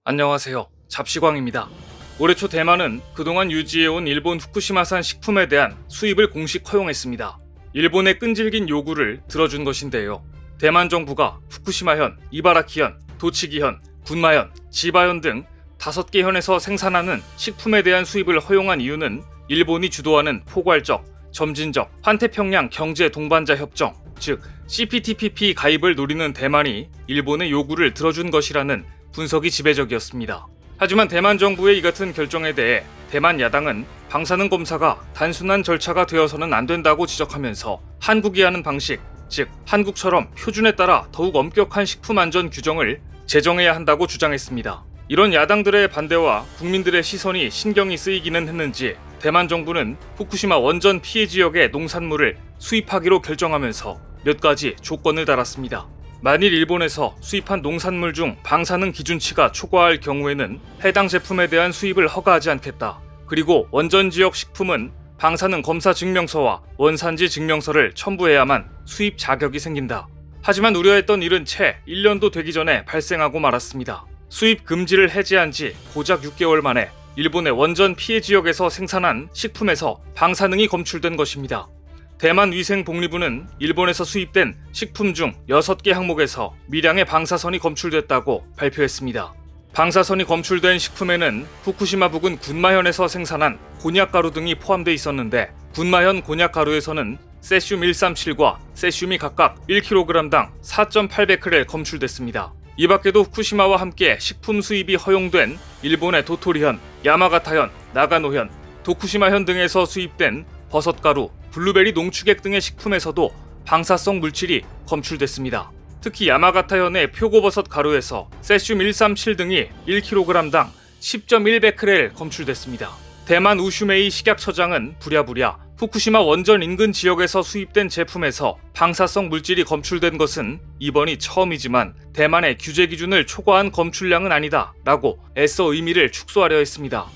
안녕하세요. 잡시광입니다. 올해 초 대만은 그동안 유지해온 일본 후쿠시마산 식품에 대한 수입을 공식 허용했습니다. 일본의 끈질긴 요구를 들어준 것인데요. 대만 정부가 후쿠시마현, 이바라키현, 도치기현, 군마현, 지바현 등 5개 현에서 생산하는 식품에 대한 수입을 허용한 이유는 일본이 주도하는 포괄적, 점진적, 환태평양 경제 동반자 협정, 즉 CPTPP 가입을 노리는 대만이 일본의 요구를 들어준 것이라는 분석이 지배적이었습니다. 하지만 대만 정부의 이 같은 결정에 대해 대만 야당은 방사능 검사가 단순한 절차가 되어서는 안 된다고 지적하면서 한국이 하는 방식, 즉 한국처럼 표준에 따라 더욱 엄격한 식품 안전 규정을 제정해야 한다고 주장했습니다. 이런 야당들의 반대와 국민들의 시선이 신경이 쓰이기는 했는지 대만 정부는 후쿠시마 원전 피해 지역의 농산물을 수입하기로 결정하면서 몇 가지 조건을 달았습니다. 만일 일본에서 수입한 농산물 중 방사능 기준치가 초과할 경우에는 해당 제품에 대한 수입을 허가하지 않겠다. 그리고 원전 지역 식품은 방사능 검사 증명서와 원산지 증명서를 첨부해야만 수입 자격이 생긴다. 하지만 우려했던 일은 채 1년도 되기 전에 발생하고 말았습니다. 수입 금지를 해제한 지 고작 6개월 만에 일본의 원전 피해 지역에서 생산한 식품에서 방사능이 검출된 것입니다. 대만 위생복리부는 일본에서 수입된 식품 중 6개 항목에서 미량의 방사선이 검출됐다고 발표했습니다. 방사선이 검출된 식품에는 후쿠시마 부근 군마현에서 생산한 곤약가루 등이 포함되어 있었는데 군마현 곤약가루에서는 세슘 137과 세슘이 각각 1kg당 4.8베크렐 검출됐습니다. 이 밖에도 후쿠시마와 함께 식품 수입이 허용된 일본의 도토리현, 야마가타현, 나가노현, 도쿠시마현 등에서 수입된 버섯가루, 블루베리 농축액 등의 식품에서도 방사성 물질이 검출됐습니다. 특히 야마가타현의 표고버섯 가루에서 세슘 137 등이 1kg당 10.1베크렐 검출됐습니다. 대만 우슈메이 식약처장은 부랴부랴 후쿠시마 원전 인근 지역에서 수입된 제품에서 방사성 물질이 검출된 것은 이번이 처음이지만 대만의 규제 기준을 초과한 검출량은 아니다 라고 애써 의미를 축소하려 했습니다.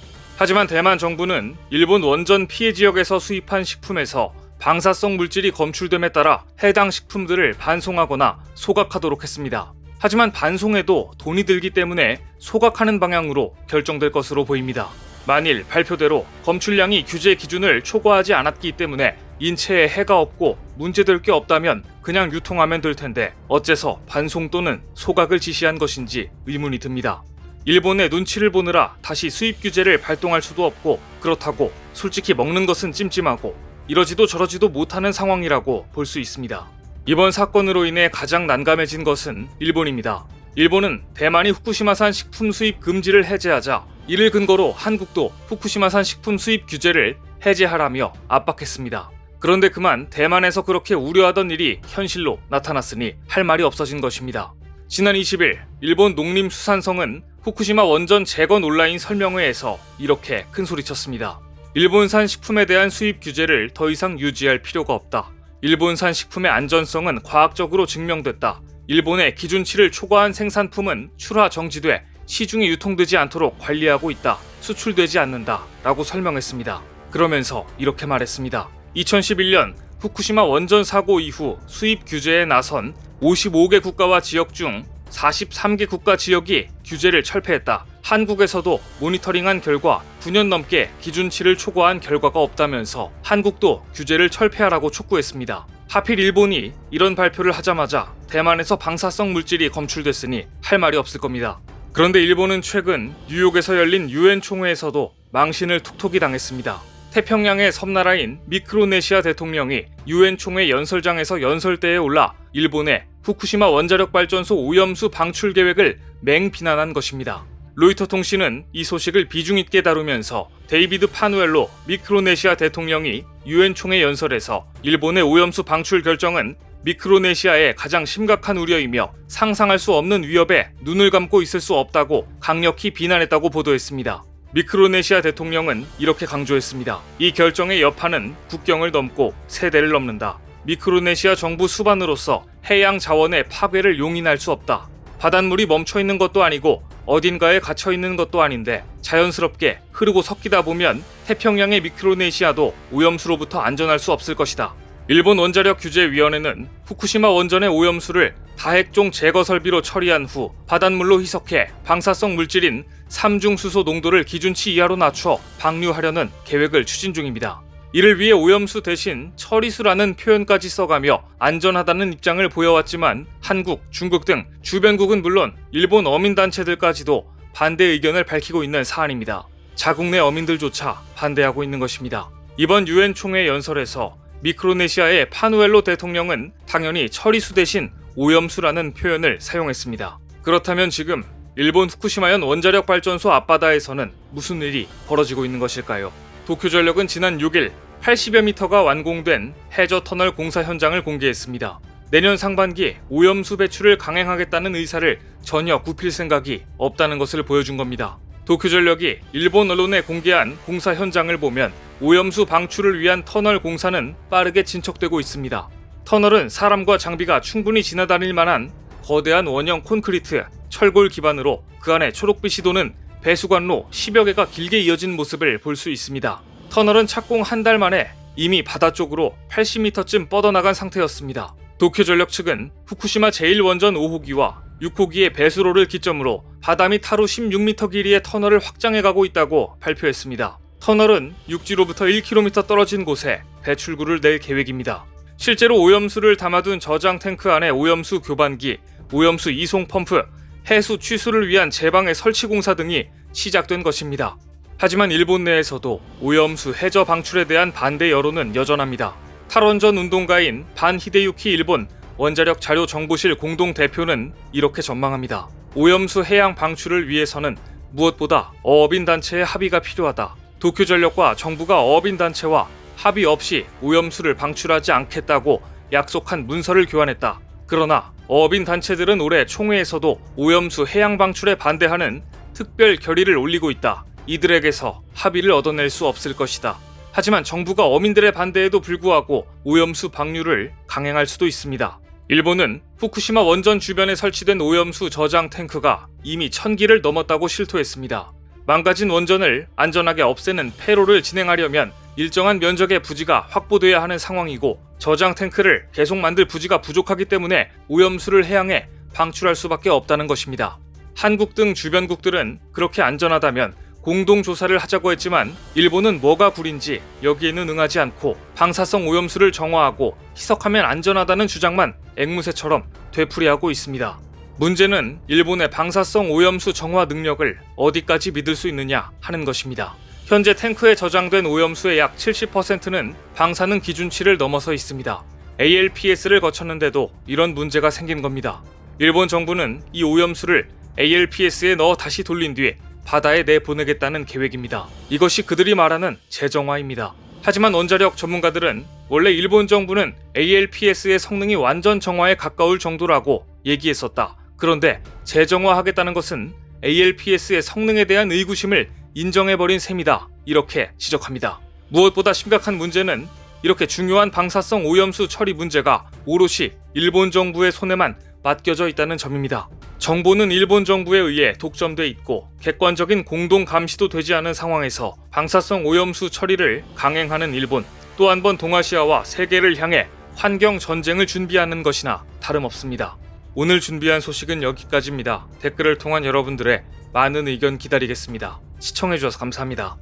하지만 대만 정부는 일본 원전 피해 지역에서 수입한 식품에서 방사성 물질이 검출됨에 따라 해당 식품들을 반송하거나 소각하도록 했습니다. 하지만 반송에도 돈이 들기 때문에 소각하는 방향으로 결정될 것으로 보입니다. 만일 발표대로 검출량이 규제 기준을 초과하지 않았기 때문에 인체에 해가 없고 문제될 게 없다면 그냥 유통하면 될 텐데 어째서 반송 또는 소각을 지시한 것인지 의문이 듭니다. 일본의 눈치를 보느라 다시 수입 규제를 발동할 수도 없고 그렇다고 솔직히 먹는 것은 찜찜하고 이러지도 저러지도 못하는 상황이라고 볼 수 있습니다. 이번 사건으로 인해 가장 난감해진 것은 일본입니다. 일본은 대만이 후쿠시마산 식품 수입 금지를 해제하자 이를 근거로 한국도 후쿠시마산 식품 수입 규제를 해제하라며 압박했습니다. 그런데 그만 대만에서 그렇게 우려하던 일이 현실로 나타났으니 할 말이 없어진 것입니다. 지난 20일 일본 농림수산성은 후쿠시마 원전 재건 온라인 설명회에서 이렇게 큰소리쳤습니다. 일본산 식품에 대한 수입 규제를 더 이상 유지할 필요가 없다. 일본산 식품의 안전성은 과학적으로 증명됐다. 일본의 기준치를 초과한 생산품은 출하 정지돼 시중에 유통되지 않도록 관리하고 있다. 수출되지 않는다. 라고 설명했습니다. 그러면서 이렇게 말했습니다. 2011년 후쿠시마 원전 사고 이후 수입 규제에 나선 55개 국가와 지역 중 43개 국가 지역이 규제를 철폐했다. 한국에서도 모니터링한 결과 9년 넘게 기준치를 초과한 결과가 없다면서 한국도 규제를 철폐하라고 촉구했습니다. 하필 일본이 이런 발표를 하자마자 대만에서 방사성 물질이 검출됐으니 할 말이 없을 겁니다. 그런데 일본은 최근 뉴욕에서 열린 유엔 총회에서도 망신을 톡톡히 당했습니다. 태평양의 섬나라인 미크로네시아 대통령이 유엔 총회 연설장에서 연설대에 올라 일본의 후쿠시마 원자력 발전소 오염수 방출 계획을 맹비난한 것입니다. 로이터 통신은 이 소식을 비중 있게 다루면서 데이비드 파누엘로 미크로네시아 대통령이 유엔 총회 연설에서 일본의 오염수 방출 결정은 미크로네시아의 가장 심각한 우려이며 상상할 수 없는 위협에 눈을 감고 있을 수 없다고 강력히 비난했다고 보도했습니다. 미크로네시아 대통령은 이렇게 강조했습니다. 이 결정의 여파는 국경을 넘고 세대를 넘는다. 미크로네시아 정부 수반으로서 해양 자원의 파괴를 용인할 수 없다. 바닷물이 멈춰있는 것도 아니고 어딘가에 갇혀있는 것도 아닌데 자연스럽게 흐르고 섞이다 보면 태평양의 미크로네시아도 오염수로부터 안전할 수 없을 것이다. 일본 원자력 규제위원회는 후쿠시마 원전의 오염수를 다핵종 제거 설비로 처리한 후 바닷물로 희석해 방사성 물질인 삼중수소 농도를 기준치 이하로 낮춰 방류하려는 계획을 추진 중입니다. 이를 위해 오염수 대신 처리수라는 표현까지 써가며 안전하다는 입장을 보여왔지만 한국, 중국 등 주변국은 물론 일본 어민단체들까지도 반대 의견을 밝히고 있는 사안입니다. 자국 내 어민들조차 반대하고 있는 것입니다. 이번 유엔 총회 연설에서 미크로네시아의 파누엘로 대통령은 당연히 처리수 대신 오염수라는 표현을 사용했습니다. 그렇다면 지금 일본 후쿠시마현 원자력 발전소 앞바다에서는 무슨 일이 벌어지고 있는 것일까요? 도쿄전력은 지난 6일 80여 미터가 완공된 해저 터널 공사 현장을 공개했습니다. 내년 상반기 오염수 배출을 강행하겠다는 의사를 전혀 굽힐 생각이 없다는 것을 보여준 겁니다. 도쿄전력이 일본 언론에 공개한 공사 현장을 보면 오염수 방출을 위한 터널 공사는 빠르게 진척되고 있습니다. 터널은 사람과 장비가 충분히 지나다닐 만한 거대한 원형 콘크리트, 철골 기반으로 그 안에 초록빛이 도는 배수관로 10여 개가 길게 이어진 모습을 볼 수 있습니다. 터널은 착공 한 달 만에 이미 바다 쪽으로 80m쯤 뻗어나간 상태였습니다. 도쿄전력 측은 후쿠시마 제1원전 5호기와 6호기의 배수로를 기점으로 바다 및 하루 16m 길이의 터널을 확장해가고 있다고 발표했습니다. 터널은 육지로부터 1km 떨어진 곳에 배출구를 낼 계획입니다. 실제로 오염수를 담아둔 저장 탱크 안에 오염수 교반기, 오염수 이송 펌프, 해수 취수를 위한 제방의 설치 공사 등이 시작된 것입니다. 하지만 일본 내에서도 오염수 해저 방출에 대한 반대 여론은 여전합니다. 탈원전 운동가인 반 히데유키 일본 원자력 자료 정보실 공동 대표는 이렇게 전망합니다. 오염수 해양 방출을 위해서는 무엇보다 어업인 단체의 합의가 필요하다. 도쿄전력과 정부가 어업인 단체와 합의 없이 오염수를 방출하지 않겠다고 약속한 문서를 교환했다. 그러나 어업인 단체들은 올해 총회에서도 오염수 해양 방출에 반대하는 특별 결의를 올리고 있다. 이들에게서 합의를 얻어낼 수 없을 것이다. 하지만 정부가 어민들의 반대에도 불구하고 오염수 방류를 강행할 수도 있습니다. 일본은 후쿠시마 원전 주변에 설치된 오염수 저장 탱크가 이미 1000기를 넘었다고 실토했습니다. 망가진 원전을 안전하게 없애는 폐로를 진행하려면 일정한 면적의 부지가 확보돼야 하는 상황이고 저장 탱크를 계속 만들 부지가 부족하기 때문에 오염수를 해양에 방출할 수밖에 없다는 것입니다. 한국 등 주변국들은 그렇게 안전하다면 공동조사를 하자고 했지만 일본은 뭐가 구린지 여기에는 응하지 않고 방사성 오염수를 정화하고 희석하면 안전하다는 주장만 앵무새처럼 되풀이하고 있습니다. 문제는 일본의 방사성 오염수 정화 능력을 어디까지 믿을 수 있느냐 하는 것입니다. 현재 탱크에 저장된 오염수의 약 70%는 방사능 기준치를 넘어서 있습니다. ALPS를 거쳤는데도 이런 문제가 생긴 겁니다. 일본 정부는 이 오염수를 ALPS에 넣어 다시 돌린 뒤에 바다에 내보내겠다는 계획입니다. 이것이 그들이 말하는 재정화입니다. 하지만 원자력 전문가들은 원래 일본 정부는 ALPS의 성능이 완전 정화에 가까울 정도라고 얘기했었다. 그런데 재정화하겠다는 것은 ALPS의 성능에 대한 의구심을 인정해버린 셈이다. 이렇게 지적합니다. 무엇보다 심각한 문제는 이렇게 중요한 방사성 오염수 처리 문제가 오롯이 일본 정부의 손에만 맡겨져 있다는 점입니다. 정보는 일본 정부에 의해 독점돼 있고 객관적인 공동 감시도 되지 않은 상황에서 방사성 오염수 처리를 강행하는 일본, 또 한 번 동아시아와 세계를 향해 환경 전쟁을 준비하는 것이나 다름없습니다. 오늘 준비한 소식은 여기까지입니다. 댓글을 통한 여러분들의 많은 의견 기다리겠습니다. 시청해주셔서 감사합니다.